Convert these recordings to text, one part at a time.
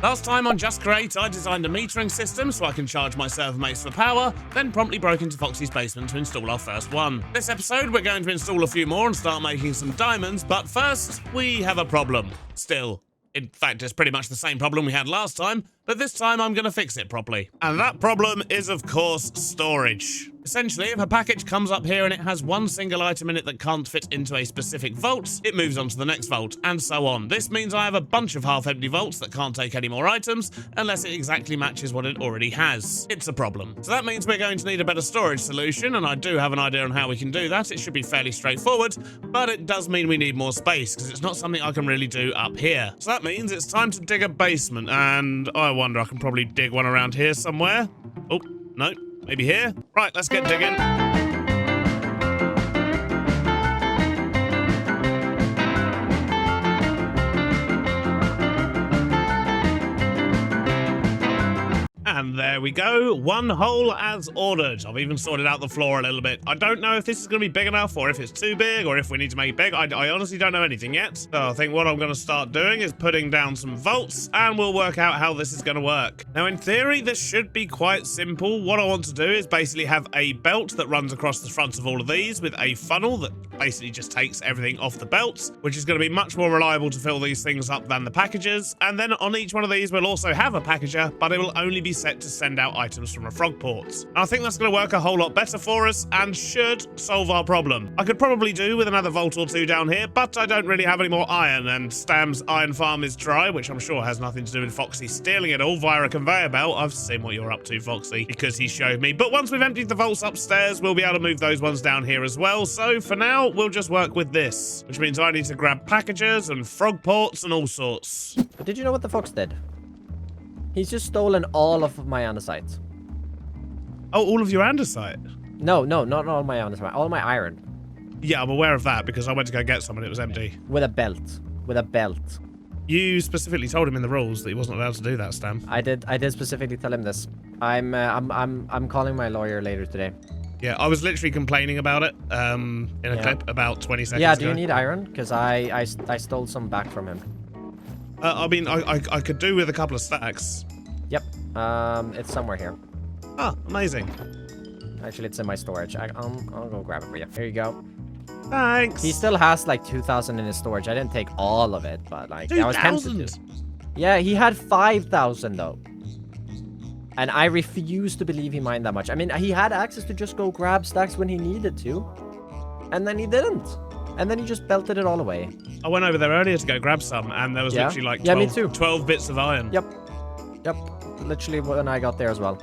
Last time on Just Create, I designed a metering system so I can charge my server mace for power, then promptly broke into Foxy's basement to install our first one. This episode, we're going to install a few more and start making some diamonds, but first, we have a problem. Still. In fact, it's pretty much the same problem we had last time, but this time I'm going to fix it properly. And that problem is, of course, storage. Essentially, if a package comes up here and it has one single item in it that can't fit into a specific vault, it moves on to the next vault, and so on. This means I have a bunch of half-empty vaults that can't take any more items unless it exactly matches what it already has. It's a problem. So that means we're going to need a better storage solution, and I do have an idea on how we can do that. It should be fairly straightforward, but it does mean we need more space, because it's not something I can really do up here. So that means it's time to dig a basement, and I wonder, I can probably dig one around here somewhere. Oh, no. Maybe here? Right, let's get digging. And there we go, one hole as ordered. I've even sorted out the floor a little bit. I don't know if this is going to be big enough or if it's too big or if we need to make it big. I honestly don't know anything yet. So I think what I'm going to start doing is putting down some vaults and we'll work out how this is going to work. Now, in theory, this should be quite simple. What I want to do is basically have a belt that runs across the front of all of these with a funnel that basically just takes everything off the belts, which is going to be much more reliable to fill these things up than the packages. And then on each one of these, we'll also have a packager, but it will only be set to send out items from a frog port. And I think that's going to work a whole lot better for us and should solve our problem. I could probably do with another vault or two down here, but I don't really have any more iron, and Stam's iron farm is dry, which I'm sure has nothing to do with Foxy stealing it all via a conveyor belt. I've seen what you're up to, Foxy, because he showed me. But once we've emptied the vaults upstairs, we'll be able to move those ones down here as well. So for now, we'll just work with this, which means I need to grab packagers and frog ports and all sorts. But did you know what the fox did? He's just stolen all of my andesite. Oh, all of your andesite? No, not all my andesite. All my iron. Yeah, I'm aware of that because I went to go get some and it was empty. With a belt. With a belt. You specifically told him in the rules that he wasn't allowed to do that, Stam. I did specifically tell him this. I'm calling my lawyer later today. Yeah, I was literally complaining about it in a clip about 20 seconds ago. ago. Do you need iron? Because I stole some back from him. I mean, I could do with a couple of stacks. Yep. It's somewhere here. Ah, amazing. Actually, it's in my storage. I'll go grab it for you. Here you go. Thanks. He still has like 2,000 in his storage. I didn't take all of it, but like 2,000? I was tempted to. Yeah, he had 5,000 though. And I refuse to believe he mined that much. I mean, he had access to just go grab stacks when he needed to. And then he didn't. And then he just belted it all away. I went over there earlier to go grab some, and there was literally like 12, me too. 12 bits of iron. Yep. Literally when I got there as well.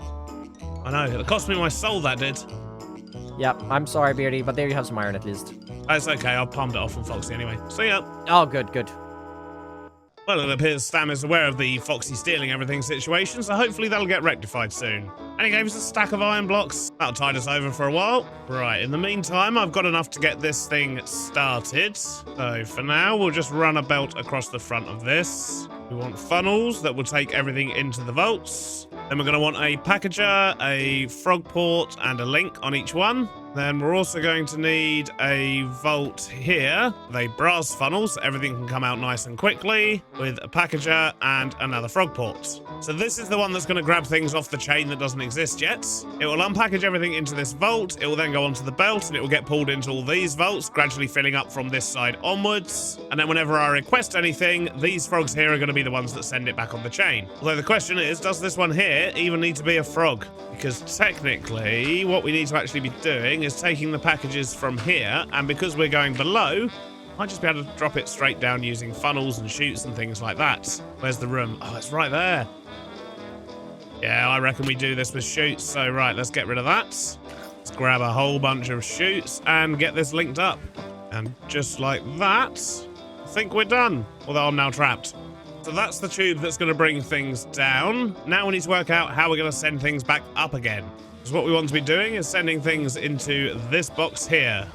I know. It cost me my soul, that did. Yep. I'm sorry, Beardy, but there you have some iron at least. That's okay. I'll palmed it off from Foxy anyway. See ya. Oh, good. Well, it appears Stam is aware of the Foxy stealing everything situation, so hopefully that'll get rectified soon. And he gave us a stack of iron blocks. That'll tide us over for a while. Right, in the meantime, I've got enough to get this thing started. So for now, we'll just run a belt across the front of this. We want funnels that will take everything into the vaults. Then we're going to want a packager, a frog port, and a link on each one. Then we're also going to need a vault here with a brass funnel so everything can come out nice and quickly, with a packager and another frog port. So this is the one that's going to grab things off the chain that doesn't exist yet. It will unpackage everything into this vault. It will then go onto the belt and it will get pulled into all these vaults, gradually filling up from this side onwards. And then whenever I request anything, these frogs here are going to be the ones that send it back on the chain. Although the question is, does this one here even need to be a frog? Because technically, what we need to actually be doing is taking the packages from here, and because we're going below, I might just be able to drop it straight down using funnels and chutes and things like that. Where's the room? Oh, it's right there. Yeah, I reckon we do this with chutes. So, right, let's get rid of that. Let's grab a whole bunch of chutes and get this linked up. And just like that, I think we're done. Although I'm now trapped. So that's the tube that's going to bring things down. Now we need to work out how we're going to send things back up again. Because what we want to be doing is sending things into this box here.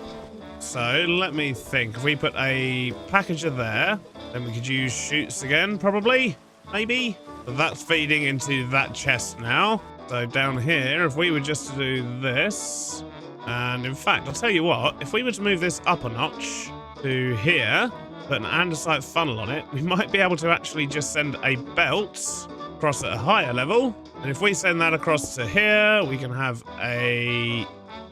So let me think. If we put a packager there, then we could use chutes again, probably. Maybe. So that's feeding into that chest now. So down here, if we were just to do this, and in fact, I'll tell you what, if we were to move this up a notch to here, put an andesite funnel on it, we might be able to actually just send a belt across at a higher level. And if we send that across to here, we can have a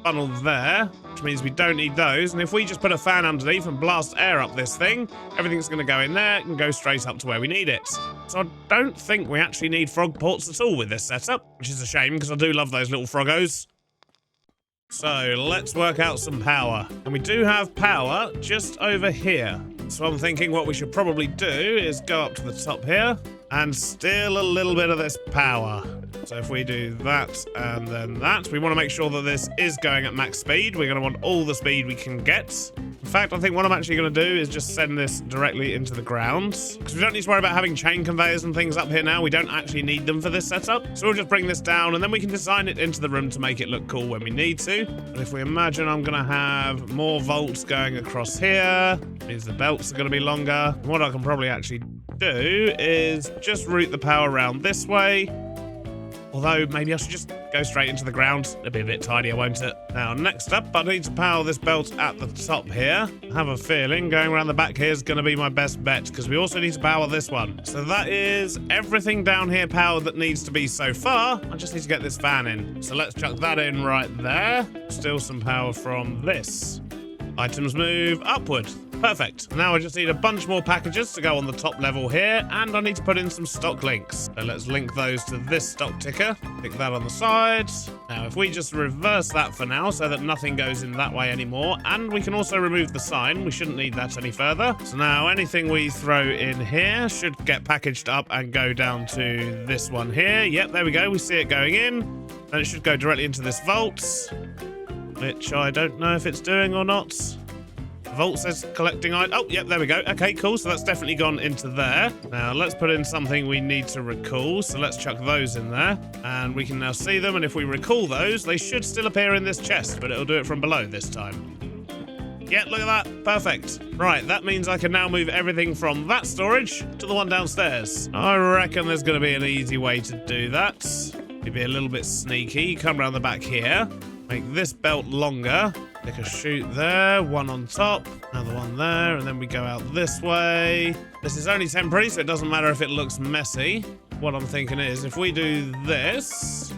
funnel there, which means we don't need those. And if we just put a fan underneath and blast air up this thing, everything's going to go in there and go straight up to where we need it. So I don't think we actually need frog ports at all with this setup, which is a shame because I do love those little froggos. So let's work out some power. And we do have power just over here. So I'm thinking what we should probably do is go up to the top here and steal a little bit of this power. So if we do that and then that, we want to make sure that this is going at max speed. We're going to want all the speed we can get. In fact, I think what I'm actually going to do is just send this directly into the ground, because we don't need to worry about having chain conveyors and things up here now. We don't actually need them for this setup. So we'll just bring this down and then we can design it into the room to make it look cool when we need to. And if we imagine I'm going to have more volts going across here, means the belts are going to be longer. And what I can probably actually do is just route the power around this way. Although, maybe I should just go straight into the ground. It'll be a bit tidier, won't it? Now, next up, I need to power this belt at the top here. I have a feeling going around the back here is going to be my best bet, because we also need to power this one. So that is everything down here powered that needs to be so far. I just need to get this fan in. So let's chuck that in right there. Steal some power from this. Items move upward. Perfect. Now I just need a bunch more packages to go on the top level here, and I need to put in some stock links. So let's link those to this stock ticker. Pick that on the side. Now if we just reverse that for now so that nothing goes in that way anymore, and we can also remove the sign. We shouldn't need that any further. So now anything we throw in here should get packaged up and go down to this one here. Yep, there we go. We see it going in. And it should go directly into this vault, which I don't know if it's doing or not. Vault says collecting item. Oh, yep, there we go. Okay, cool. So that's definitely gone into there. Now let's put in something we need to recall. So let's chuck those in there. And we can now see them. And if we recall those, they should still appear in this chest, but it'll do it from below this time. Yeah, look at that. Perfect. Right, that means I can now move everything from that storage to the one downstairs. I reckon there's going to be an easy way to do that. Maybe a little bit sneaky. Come around the back here. Make this belt longer. Stick a chute there, one on top, another one there, and then we go out this way. This is only temporary, so it doesn't matter if it looks messy. What I'm thinking is, if we do this,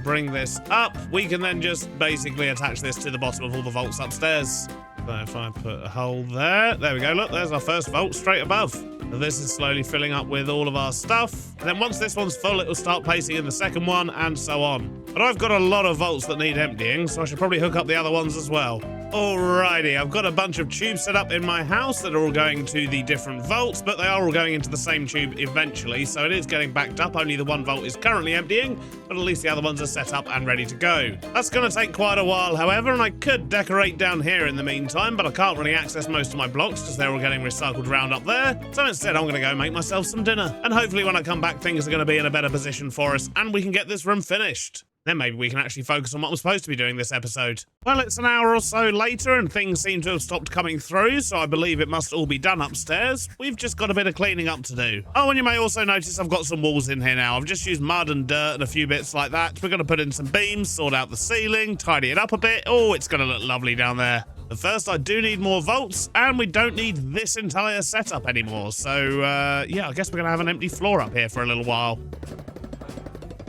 bring this up, we can then just basically attach this to the bottom of all the vaults upstairs. So if I put a hole there we go, look, there's our first vault straight above. So this is slowly filling up with all of our stuff. And then once this one's full, it'll start placing in the second one, and so on. But I've got a lot of vaults that need emptying, so I should probably hook up the other ones as well. Alrighty, I've got a bunch of tubes set up in my house that are all going to the different vaults, but they are all going into the same tube eventually, so it is getting backed up. Only the one vault is currently emptying, but at least the other ones are set up and ready to go. That's going to take quite a while, however, and I could decorate down here in the meantime, but I can't really access most of my blocks because they're all getting recycled round up there. So instead, I'm going to go make myself some dinner, and hopefully when I come back, things are going to be in a better position for us, and we can get this room finished. Then maybe we can actually focus on what I'm supposed to be doing this episode. Well, it's an hour or so later and things seem to have stopped coming through, so I believe it must all be done upstairs. We've just got a bit of cleaning up to do. Oh, and you may also notice I've got some walls in here now. I've just used mud and dirt and a few bits like that. We're going to put in some beams, sort out the ceiling, tidy it up a bit. Oh, it's going to look lovely down there. But first, I do need more vaults, and we don't need this entire setup anymore. So, yeah, I guess we're going to have an empty floor up here for a little while.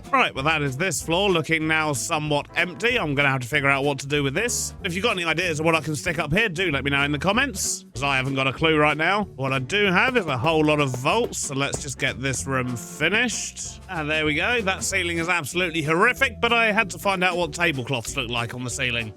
Right, well that is this floor looking now somewhat empty. I'm going to have to figure out what to do with this. If you've got any ideas of what I can stick up here, do let me know in the comments, because I haven't got a clue right now. What I do have is a whole lot of vaults, so let's just get this room finished. And there we go. That ceiling is absolutely horrific, but I had to find out what tablecloths look like on the ceiling.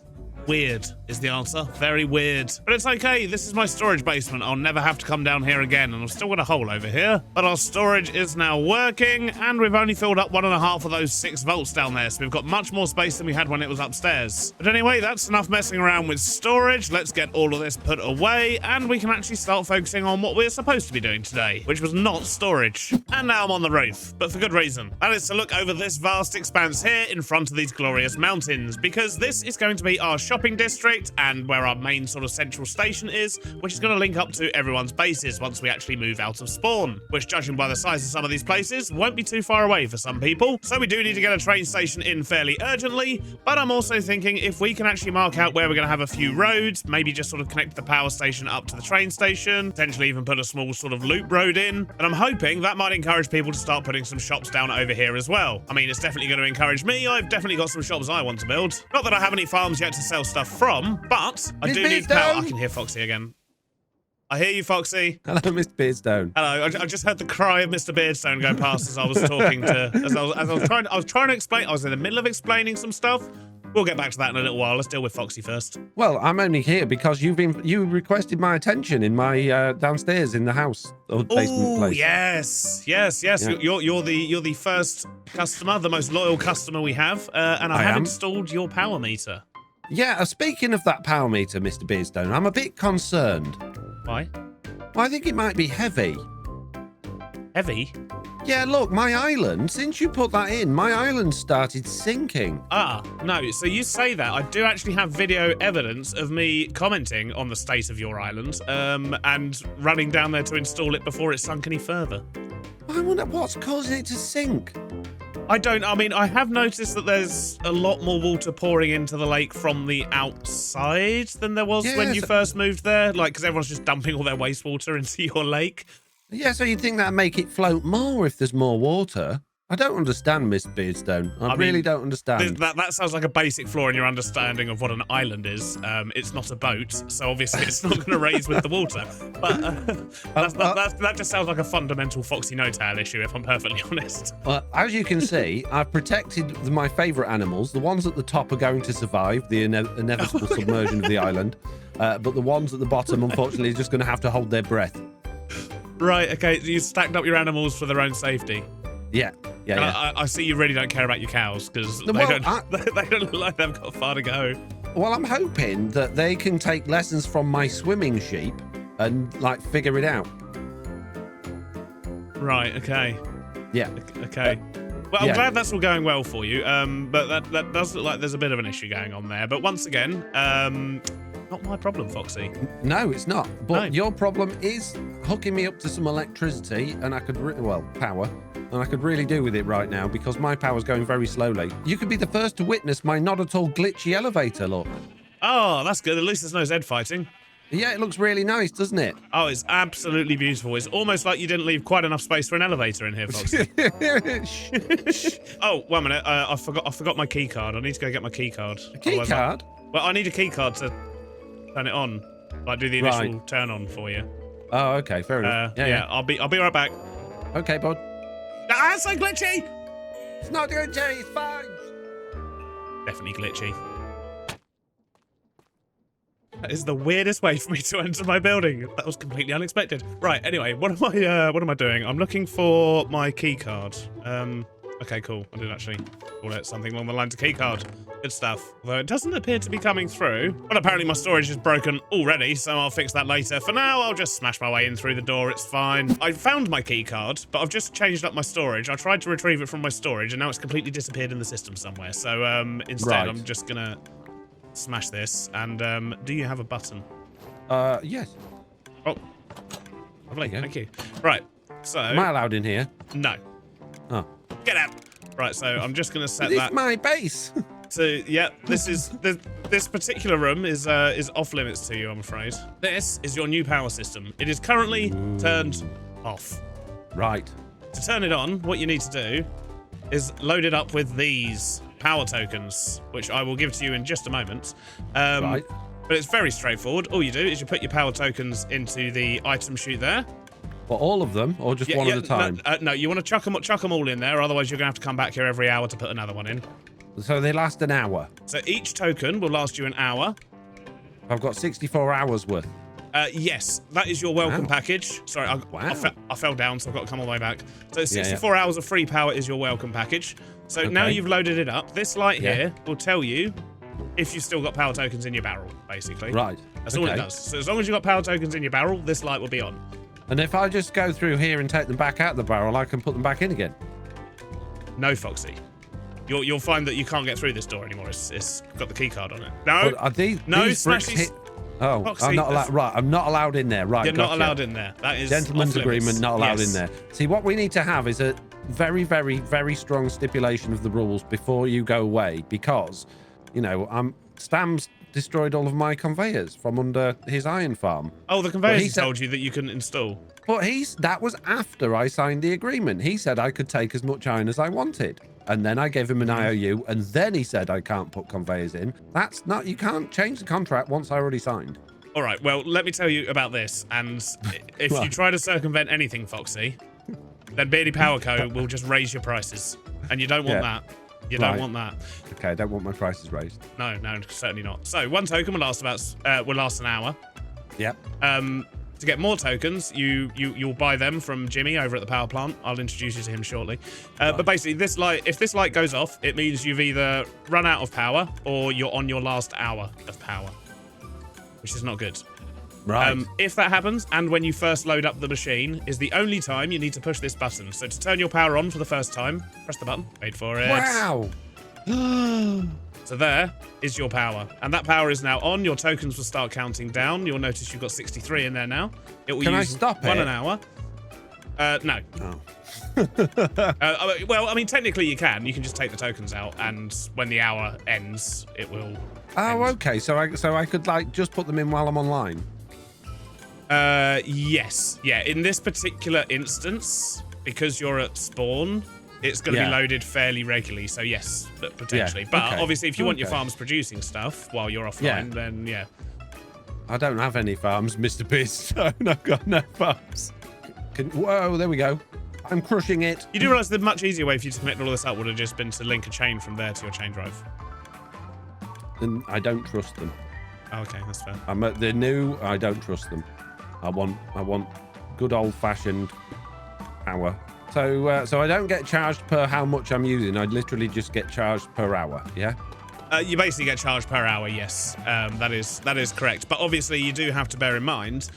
Weird is the answer. Very weird. But it's okay. This is my storage basement. I'll never have to come down here again. And I've still got a hole over here. But our storage is now working. And we've only filled up 1.5 of those 6 vaults down there. So we've got much more space than we had when it was upstairs. But anyway, that's enough messing around with storage. Let's get all of this put away. And we can actually start focusing on what we're supposed to be doing today, which was not storage. And now I'm on the roof. But for good reason. That is to look over this vast expanse here in front of these glorious mountains. Because this is going to be our shopping shopping district and where our main sort of central station is, which is going to link up to everyone's bases once we actually move out of spawn, which, judging by the size of some of these places, won't be too far away for some people. So we do need to get a train station in fairly urgently, but I'm also thinking if we can actually mark out where we're going to have a few roads, maybe just sort of connect the power station up to the train station, potentially even put a small sort of loop road in, and I'm hoping that might encourage people to start putting some shops down over here as well. I mean, it's definitely going to encourage me. I've definitely got some shops I want to build. Not that I have any farms yet to sell stuff from, but I do need power. I can hear Foxy again. I hear you, Foxy. Hello, Mr. Beardstone. Hello. I just heard the cry of Mr. Beardstone go past as I was talking to, as I was trying to explain. I was in the middle of explaining some stuff. We'll get back to that in a little while. Let's deal with Foxy first. Well, I'm only here because you requested my attention in my downstairs in the house or basement place. Yes. Yeah. You're the first customer, the most loyal customer we have, and I have installed your power meter. Yeah. Speaking of that power meter, Mr. Beardstone, I'm a bit concerned. Why? Well, I think it might be heavy. Heavy? Yeah, look, my island, since you put that in, my island started sinking. Ah, no, so you say that. I do actually have video evidence of me commenting on the state of your island, and running down there to install it before it sunk any further. I wonder what's causing it to sink. I mean, I have noticed that there's a lot more water pouring into the lake from the outside than there was when you first moved there, like, because everyone's just dumping all their wastewater into your lake. Yeah, so you'd think that'd make it float more if there's more water. I don't understand, Mr. Beardstone. I really don't understand. That sounds like a basic flaw in your understanding of what an island is. It's not a boat, so obviously it's not going to raise with the water. But that just sounds like a fundamental Foxy no-tail issue, if I'm perfectly honest. Well, as you can see, I've protected my favourite animals. The ones at the top are going to survive the inevitable submersion of the island. But the ones at the bottom, unfortunately, are just going to have to hold their breath. Right, okay. You stacked up your animals for their own safety. Yeah. I see you really don't care about your cows because they don't look like they've got far to go. Well, I'm hoping that they can take lessons from my swimming sheep and, like, figure it out. Right, okay. Yeah. Okay. Well, I'm glad that's all going well for you, but that does look like there's a bit of an issue going on there. But once again, not my problem, Foxy. No, it's not. But your problem is hooking me up to some electricity, and I could, power. And I could really do with it right now because my power's going very slowly. You could be the first to witness my not at all glitchy elevator, look. Oh, that's good. At least there's no Zed fighting. Yeah, it looks really nice, doesn't it? Oh, it's absolutely beautiful. It's almost like you didn't leave quite enough space for an elevator in here, Foxy. Oh, 1 minute. I forgot my key card. I need to go get my key card. A key card? Well, I need a key card to turn it on. Like, do the initial turn on for you. Oh, okay. Fair enough. Yeah. I'll be right back. Okay, bud. Ah, it's so glitchy! It's not glitchy, it's fine. Definitely glitchy. That is the weirdest way for me to enter my building. That was completely unexpected. Right, anyway, what am I doing? I'm looking for my key card. Okay, cool. I did actually call it something along the lines of key card. Good stuff. Although it doesn't appear to be coming through. But apparently my storage is broken already, so I'll fix that later. For now, I'll just smash my way in through the door. It's fine. I found my key card, but I've just changed up my storage. I tried to retrieve it from my storage, and now it's completely disappeared in the system somewhere. So instead, I'm just gonna smash this. And do you have a button? Yes. Oh, lovely. Thank you. Right. So. Am I allowed in here? No. Oh. Get out. Right. So I'm just gonna set that. This is my base. So yeah, this particular room is off limits to you, I'm afraid. This is your new power system. It is currently turned off. Right. To turn it on, what you need to do is load it up with these power tokens, which I will give to you in just a moment. Right. But it's very straightforward. All you do is you put your power tokens into the item chute there. Well, all of them, or just one at a time? No, you want to chuck them all in there, otherwise you're going to have to come back here every hour to put another one in. So they last an hour? So each token will last you an hour. I've got 64 hours worth. Yes, that is your welcome package. Sorry, I fell down, so I've got to come all the way back. So 64 hours of free power is your welcome package. So now you've loaded it up. This light here will tell you if you've still got power tokens in your barrel, basically. Right. That's all it does. So as long as you've got power tokens in your barrel, this light will be on. And if I just go through here and take them back out of the barrel, I can put them back in again? No, Foxy. You'll find that you can't get through this door anymore. It's got the key card on it. No, But are these smash bricks these. hit? Oh, Foxy, I'm not allowed. Right, I'm not allowed in there. Right, You're not gotcha. allowed in there. That is Gentleman's off limits. agreement, not allowed Yes. in there. See, what we need to have is a very, very, very strong stipulation of the rules before you go away, because, you know, Stam's destroyed all of my conveyors from under his iron farm. Oh, the But conveyors he said- told you that you couldn't install. But that was after I signed the agreement. He said I could take as much iron as I wanted. And then I gave him an IOU, and then he said I can't put conveyors in. That's not, you can't change the contract once I already signed. All right, well, let me tell you about this. And if you try to circumvent anything, Foxy, then Beardy Power Co. will just raise your prices. And you don't want that. You don't want that. Okay, I don't want my prices raised. No, certainly not. So one token will last an hour. Yep. To get more tokens, you'll buy them from Jimmy over at the power plant. I'll introduce you to him shortly. But basically, if this light goes off, it means you've either run out of power or you're on your last hour of power, which is not good. Right. If that happens, and when you first load up the machine, is the only time you need to push this button. So to turn your power on for the first time, press the button, wait for it. Wow. So there is your power. And that power is now on. Your tokens will start counting down. You'll notice you've got 63 in there now. It will Can I use stop one it? an hour. No. Oh. Well, I mean, technically you can. You can just take the tokens out, and when the hour ends, it will Oh, end. okay. So I could like just put them in while I'm online. Yes. Yeah, in this particular instance, because you're at spawn, it's going to be loaded fairly regularly, so yes, potentially. But obviously, if you want your farms producing stuff while you're offline, then yeah. I don't have any farms, Mr. Beardstone. I've got no farms. Whoa, there we go. I'm crushing it. You do realise the much easier way for you to connect all this up would have just been to link a chain from there to your chain drive. And I don't trust them. Oh, okay, that's fair. They're new. I don't trust them. I want good old-fashioned power. So I don't get charged per how much I'm using. I literally just get charged per hour. Yeah. You basically get charged per hour, yes. That is correct. But obviously, you do have to bear in mind,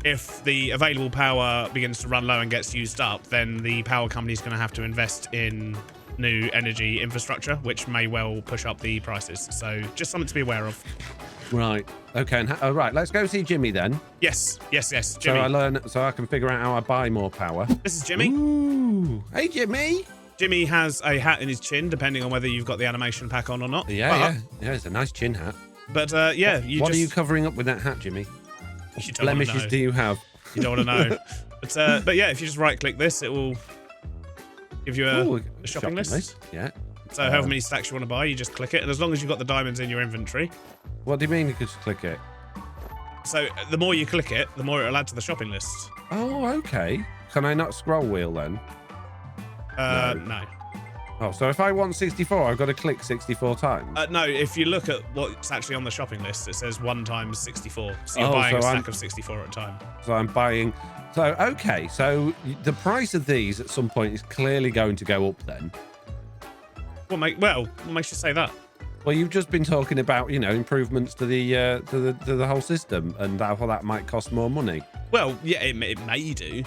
if the available power begins to run low and gets used up, then the power company is going to have to invest in new energy infrastructure, which may well push up the prices. So just something to be aware of. Right. Okay. And all right. Let's go see Jimmy then. Yes. Jimmy. So I can figure out how I buy more power. This is Jimmy. Ooh. Hey, Jimmy. Jimmy has a hat in his chin, depending on whether you've got the animation pack on or not. Yeah. It's a nice chin hat. But yeah, what are you covering up with that hat, Jimmy? What blemishes do you have? You don't want to know. But yeah, if you just right-click this, it will give you a shopping list. Yeah. So however many stacks you want to buy, you just click it, and as long as you've got the diamonds in your inventory. What do you mean you could just click it? So the more you click it, the more it'll add to the shopping list. Oh, okay. Can I not scroll wheel then? No. Oh, so if I want 64, I've got to click 64 times? No, if you look at what's actually on the shopping list, it says 1 times 64. So you're buying a stack of 64 at a time. So I'm buying... So, okay. So the price of these at some point is clearly going to go up then. What makes you say that? Well, you've just been talking about, improvements to the whole system and how that might cost more money. Well, yeah, it may do.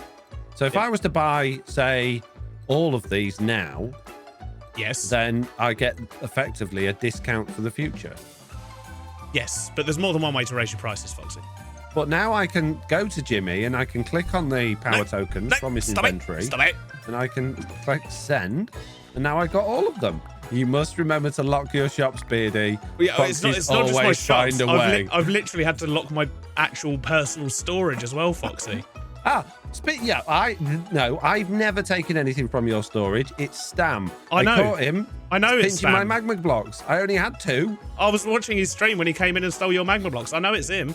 So if I was to buy, say, all of these now... Yes. Then I get effectively a discount for the future. Yes, but there's more than one way to raise your prices, Foxy. But now I can go to Jimmy and I can click on the power tokens from his inventory. Stop it. And I can click send. And now I got all of them. You must remember to lock your shops, Beardy. Yeah, it's not just my shops. Find a way. I've literally had to lock my actual personal storage as well, Foxy. I've never taken anything from your storage. It's Stam. I know. Caught him. I know it's pinching Stam. my magma blocks. I only had 2. I was watching his stream when he came in and stole your magma blocks. I know it's him.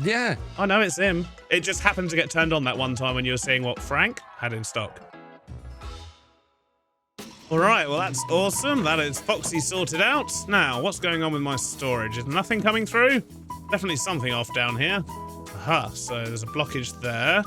Yeah. I know it's him. It just happened to get turned on that one time when you were seeing what Frank had in stock. All right, well, that's awesome. That is Foxy sorted out. Now, what's going on with my storage? Is nothing coming through? Definitely something off down here. Aha, so there's a blockage there.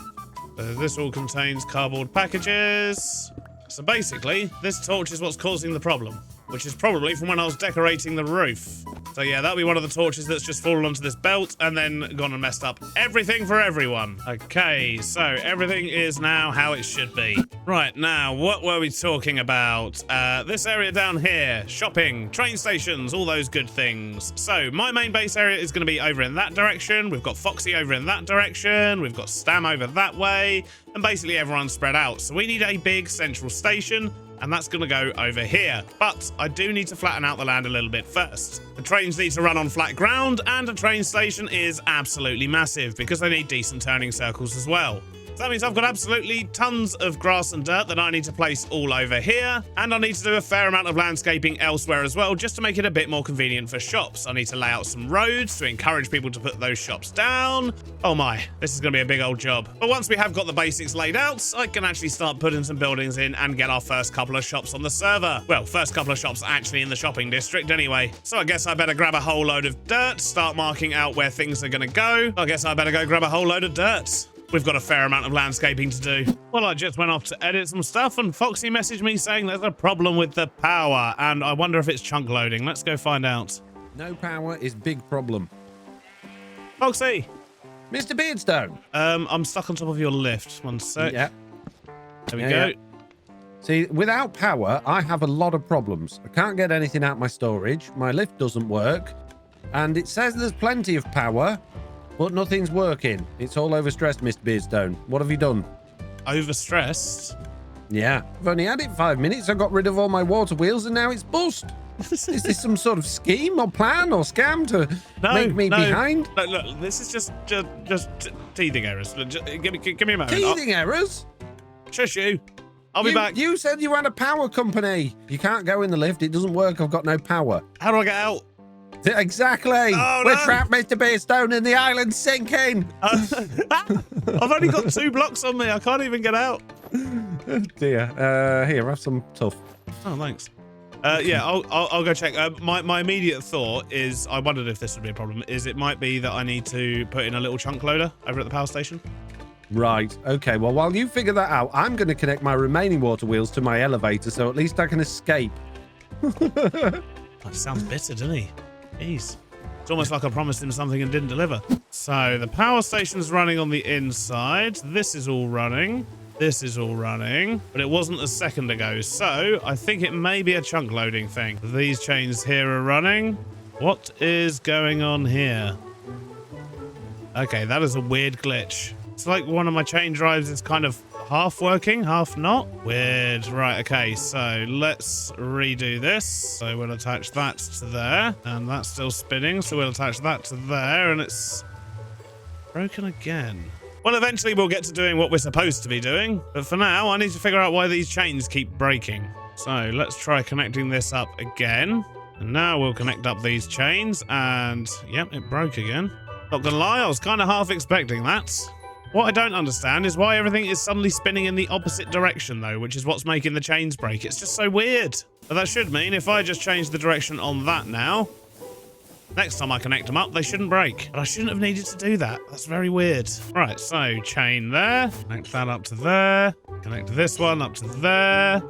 This all contains cardboard packages. So basically, this torch is what's causing the problem. which is probably from when I was decorating the roof. So yeah, that'll be one of the torches that's just fallen onto this belt and then gone and messed up everything for everyone. Okay, so everything is now how it should be. Right, now, what were we talking about? This area down here, shopping, train stations, all those good things. So my main base area is going to be over in that direction. We've got Foxy over in that direction. We've got Stam over that way. And basically everyone's spread out. So we need a big central station, and that's going to go over here. But I do need to flatten out the land a little bit first. The trains need to run on flat ground, and a train station is absolutely massive because they need decent turning circles as well. So that means I've got absolutely tons of grass and dirt that I need to place all over here, and I need to do a fair amount of landscaping elsewhere as well, just to make it a bit more convenient for shops. I need to lay out some roads to encourage people to put those shops down. Oh my, this is going to be a big old job. But once we have got the basics laid out, I can actually start putting some buildings in and get our first couple of shops on the server. Well, first couple of shops actually in the shopping district anyway. So I guess I better grab a whole load of dirt, start marking out where things are going to go. I guess I better go grab a whole load of dirt. We've got a fair amount of landscaping to do. Well, I just went off to edit some stuff and Foxy messaged me saying there's a problem with the power, and I wonder if it's chunk loading. Let's go find out. No power is big problem. Foxy! Mr. Beardstone. I'm stuck on top of your lift. One sec. Yeah. There we go. Yeah. See, without power, I have a lot of problems. I can't get anything out my storage. My lift doesn't work. And it says there's plenty of power, but nothing's working. It's all overstressed, Mr. Beardstone. What have you done? Overstressed? Yeah. I've only had it 5 minutes. I got rid of all my water wheels and now it's bust. Is this some sort of scheme or plan or scam to make me behind? No, look, this is just teething errors. Give me a moment. Teething errors? Shush you. I'll be back. You said you had a power company. You can't go in the lift. It doesn't work. I've got no power. How do I get out? Exactly. Oh, We're no. trapped, Mr. Beardstone, and the island's sinking. I've only got 2 blocks on me. I can't even get out. Oh, dear. Here, have some tough. Oh, thanks. Yeah, I'll go check. My immediate thought is, I wondered if this would be a problem, is it might be that I need to put in a little chunk loader over at the power station. Right. Okay. Well, while you figure that out, I'm going to connect my remaining water wheels to my elevator, so at least I can escape. That sounds bitter, doesn't he? Jeez. It's almost like I promised him something and didn't deliver. So the power station's running on the inside. This is all running. This is all running. But it wasn't a second ago. So I think it may be a chunk loading thing. These chains here are running. What is going on here? Okay, that is a weird glitch. It's like one of my chain drives is kind of half working, half not. Weird. Right, okay, so let's redo this. So we'll attach that to there, and that's still spinning, so we'll attach that to there, and it's broken again. Well, eventually we'll get to doing what we're supposed to be doing, but for now, I need to figure out why these chains keep breaking. So let's try connecting this up again. And now we'll connect up these chains, and yep, it broke again. Not gonna lie, I was kind of half expecting that. What I don't understand is why everything is suddenly spinning in the opposite direction, though, which is what's making the chains break. It's just so weird. But that should mean if I just change the direction on that now, next time I connect them up, they shouldn't break. But I shouldn't have needed to do that. That's very weird. Right, so chain there, connect that up to there, connect this one up to there.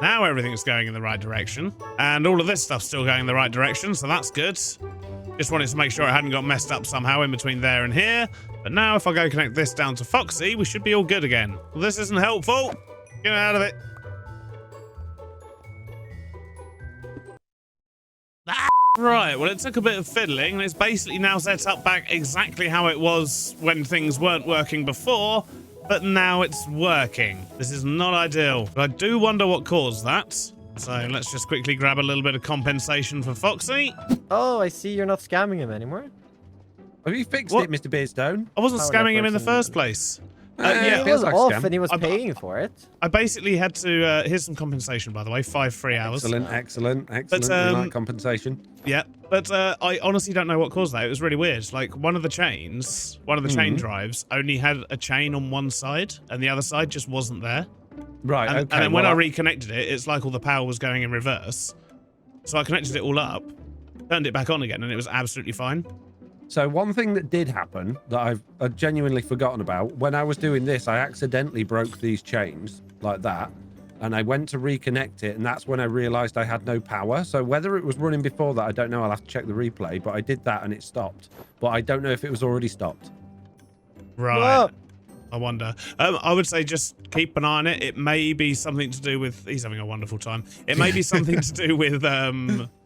Now everything's going in the right direction. And all of this stuff's still going in the right direction, so that's good. Just wanted to make sure I hadn't got messed up somehow in between there and here. But now if I go connect this down to Foxy, we should be all good again. Well, this isn't helpful. Get out of it. Right, well, it took a bit of fiddling, and it's basically now set up back exactly how it was when things weren't working before, but now it's working. This is not ideal, but I do wonder what caused that. So let's just quickly grab a little bit of compensation for Foxy. Oh, I see you're not scamming him anymore. Have you fixed What? it, Mr. Beardstone? I wasn't Power scamming him in the networks first place. Yeah, it he feels was like a off scam. and he was paying for it. I basically had to, here's some compensation, by the way, 5 free hours. Excellent. We like compensation. Yeah, but I honestly don't know what caused that. It was really weird. Like, one of the chain drives only had a chain on one side, and the other side just wasn't there. Right, And, okay. and then when I reconnected it, it's like all the power was going in reverse. So I connected it all up, turned it back on again, and it was absolutely fine. So one thing that did happen that I've genuinely forgotten about, when I was doing this, I accidentally broke these chains like that. and I went to reconnect it, and that's when I realized I had no power. So whether it was running before that, I don't know. I'll have to check the replay, but I did that and it stopped. But I don't know if it was already stopped. Right. Whoa. I wonder. I would say just keep an eye on it. It may be something to do with... He's having a wonderful time. It may be something to do with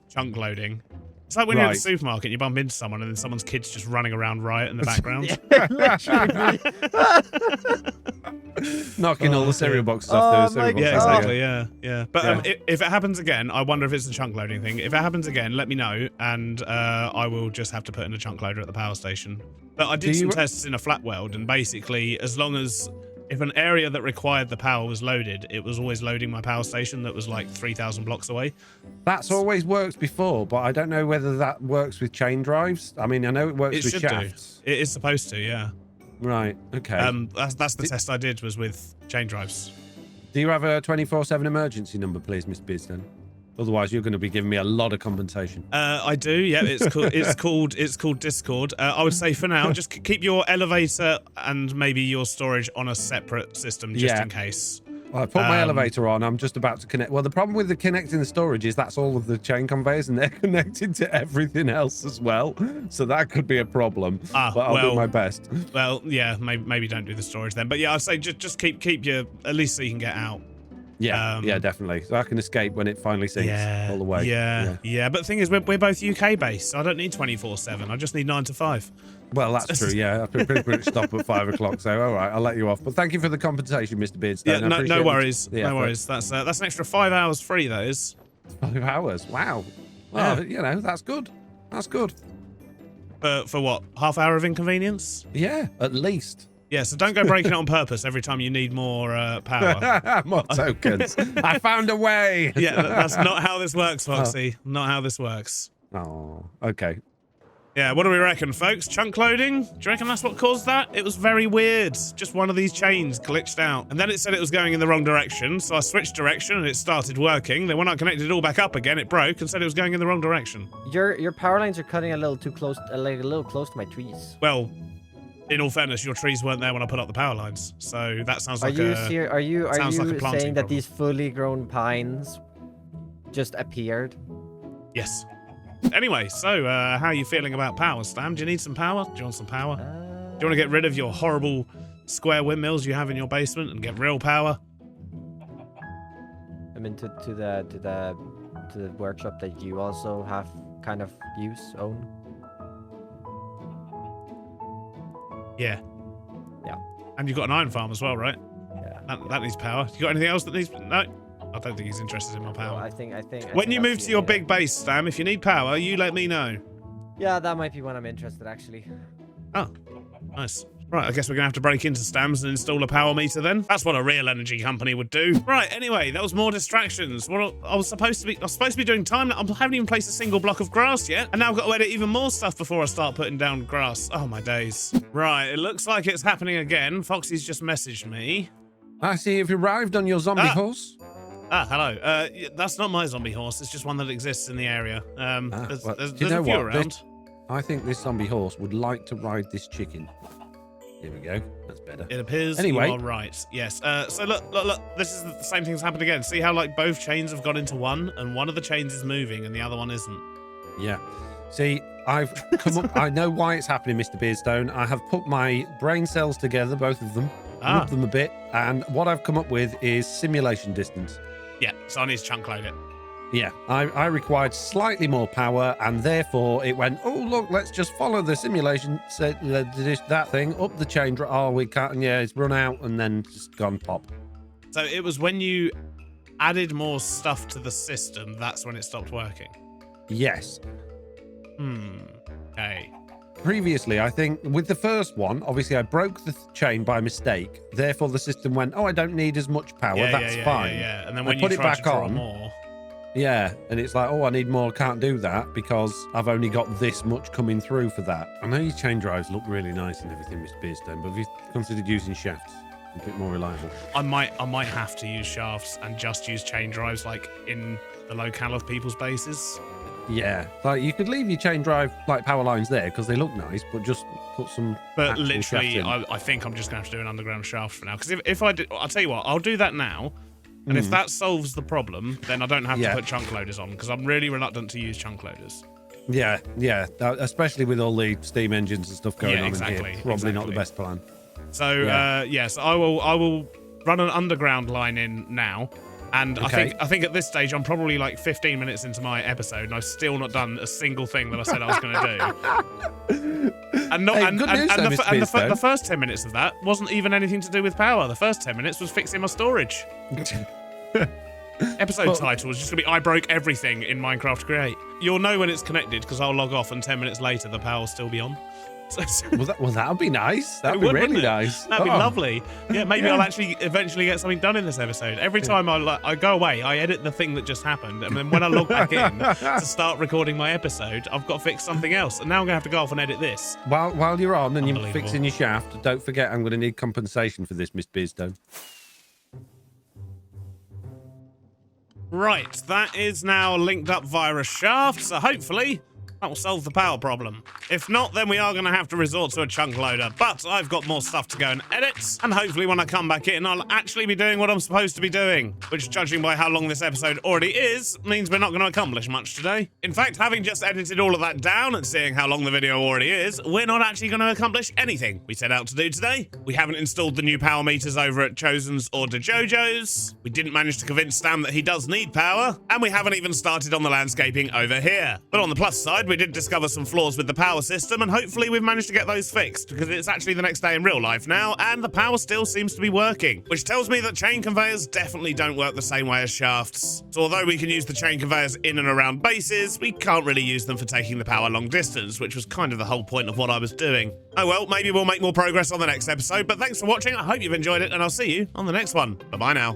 chunk loading. It's like when you're at the supermarket and you bump into someone and then someone's kid's just running around riot in the background. Knocking all the cereal boxes off the cereal boxes. Yeah, exactly. Yeah. But if it happens again, I wonder if it's a chunk loading thing. If it happens again, let me know, and I will just have to put in a chunk loader at the power station. But I did some tests in a flat world, and basically, as long as if an area that required the power was loaded, it was always loading my power station that was like 3,000 blocks away. That's always worked before, but I don't know whether that works with chain drives. I mean, I know it works with shafts. It is supposed to, yeah. Right. Okay. That's the test I did, was with chain drives. Do you have a 24/7 emergency number, please, Mr. Beardstone? Otherwise, you're going to be giving me a lot of compensation. I do. Yeah, it's called Discord. I would say for now, just keep your elevator and maybe your storage on a separate system, just in case. Well, I put my elevator on. I'm just about to connect. Well, the problem with the connecting the storage is that's all of the chain conveyors, and they're connected to everything else as well. So that could be a problem. But I'll do my best. Well, yeah, maybe don't do the storage then. But yeah, I'd say just keep your, at least so you can get out. Yeah, yeah, definitely. So I can escape when it finally sinks all the way. Yeah. But the thing is, we're both UK based, so I don't need 24/7. I just need 9 to 5. Well, that's true. Yeah, I pretty much stop at 5 o'clock. So all right, I'll let you off. But thank you for the compensation, Mr. Beardstone. Yeah, no worries. No worries. That's an extra 5 hours free. That is 5 hours. Wow. Well, you know, that's good. That's good. For what? Half hour of inconvenience? Yeah, at least. Yeah, so don't go breaking it on purpose every time you need more power. More tokens. I found a way. Yeah, that's not how this works, Foxy. Not how this works. Oh, okay. Yeah, what do we reckon, folks? Chunk loading? Do you reckon that's what caused that? It was very weird. Just one of these chains glitched out. And then it said it was going in the wrong direction, so I switched direction and it started working. Then when I connected it all back up again, it broke and said it was going in the wrong direction. Your power lines are cutting a little too close, like a little close to my trees. Well, in all fairness, your trees weren't there when I put up the power lines, so that sounds like Are you saying that problem. these fully grown pines just appeared? Yes. Anyway, so how are you feeling about power, Stam? Do you need some power? Do you want some power? Do you want to get rid of your horrible square windmills you have in your basement and get real power? I mean, to the workshop that you also have kind of own. Yeah. Yeah. And you've got an iron farm as well, right? Yeah. That needs power. You got anything else that needs... No. I don't think he's interested in my power. Well, I think when you move to your big base, Stam, if you need power, you let me know. Yeah, that might be when I'm interested, actually. Oh, nice. Right, I guess we're going to have to break into Stam's and install a power meter then. That's what a real energy company would do. Right, anyway, that was more distractions. Well, I was supposed to be doing time. I haven't even placed a single block of grass yet. And now I've got to edit even more stuff before I start putting down grass. Oh, my days. Right, it looks like it's happening again. Foxy's just messaged me. I see you've arrived on your zombie horse. Hello. That's not my zombie horse. It's just one that exists in the area. There's a few around. I think this zombie horse would like to ride this chicken. Here we go. That's better. It appears anyway. You are right. Yes. So look. This is the same thing's happened again. See how like both chains have gone into one, and one of the chains is moving, and the other one isn't. Yeah. See, I've come up. I know why it's happening, Mr. Beardstone. I have put my brain cells together, both of them, rubbed them a bit, and what I've come up with is simulation distance. Yeah. So I need to chunk load it. Yeah, I required slightly more power, and therefore it went, oh, look, let's just follow the simulation, that thing, up the chain. Oh, we can't, yeah, it's run out, and then just gone pop. So it was when you added more stuff to the system, that's when it stopped working? Yes. Okay. Previously, I think, with the first one, obviously I broke the chain by mistake, therefore the system went, oh, I don't need as much power, that's fine. Yeah. And then when I put you it tried back to draw on, more... Yeah, and it's like, oh, I need more, can't do that because I've only got this much coming through for that. I know your chain drives look really nice and everything, Mr. Beardstone, but have you considered using shafts? A bit more reliable. I might have to use shafts and just use chain drives like in the locale of people's bases. Yeah, like you could leave your chain drive like power lines there because they look nice, but just put some. But literally, I think I'm just going to have to do an underground shaft for now. Because if I do, I'll tell you what, I'll do that now. And if that solves the problem, then I don't have to put chunk loaders on, because I'm really reluctant to use chunk loaders. Yeah, especially with all the steam engines and stuff going on in here. Probably not the best plan. So, yes, I will run an underground line in now. And I think at this stage, I'm probably like 15 minutes into my episode, and I've still not done a single thing that I said I was going to do. And the first 10 minutes of that wasn't even anything to do with power. The first 10 minutes was fixing my storage. Episode title is just going to be I broke everything in Minecraft Create. You'll know when it's connected because I'll log off and 10 minutes later the power will still be on. Well, that would be nice. That would be really nice. That'd be lovely. Yeah, maybe I'll actually eventually get something done in this episode. Every time I go away, I edit the thing that just happened, and then when I log back in to start recording my episode, I've got to fix something else, and now I'm gonna have to go off and edit this. While you're on and you're fixing your shaft, don't forget I'm gonna need compensation for this, Miss Beardstone. Right, that is now linked up via a shaft, so hopefully that will solve the power problem. If not, then we are going to have to resort to a chunk loader. But I've got more stuff to go and edit, and hopefully when I come back in, I'll actually be doing what I'm supposed to be doing, which, judging by how long this episode already is, means we're not going to accomplish much today. In fact, having just edited all of that down and seeing how long the video already is, we're not actually going to accomplish anything we set out to do today. We haven't installed the new power meters over at Chosen's or DeJojo's. We didn't manage to convince Stam that he does need power, and we haven't even started on the landscaping over here. But on the plus side, we did discover some flaws with the power system, and hopefully we've managed to get those fixed, because it's actually the next day in real life now, and the power still seems to be working, which tells me that chain conveyors definitely don't work the same way as shafts. So although we can use the chain conveyors in and around bases, we can't really use them for taking the power long distance, which was kind of the whole point of what I was doing. Oh well, maybe we'll make more progress on the next episode, but thanks for watching, I hope you've enjoyed it, and I'll see you on the next one. Bye-bye now.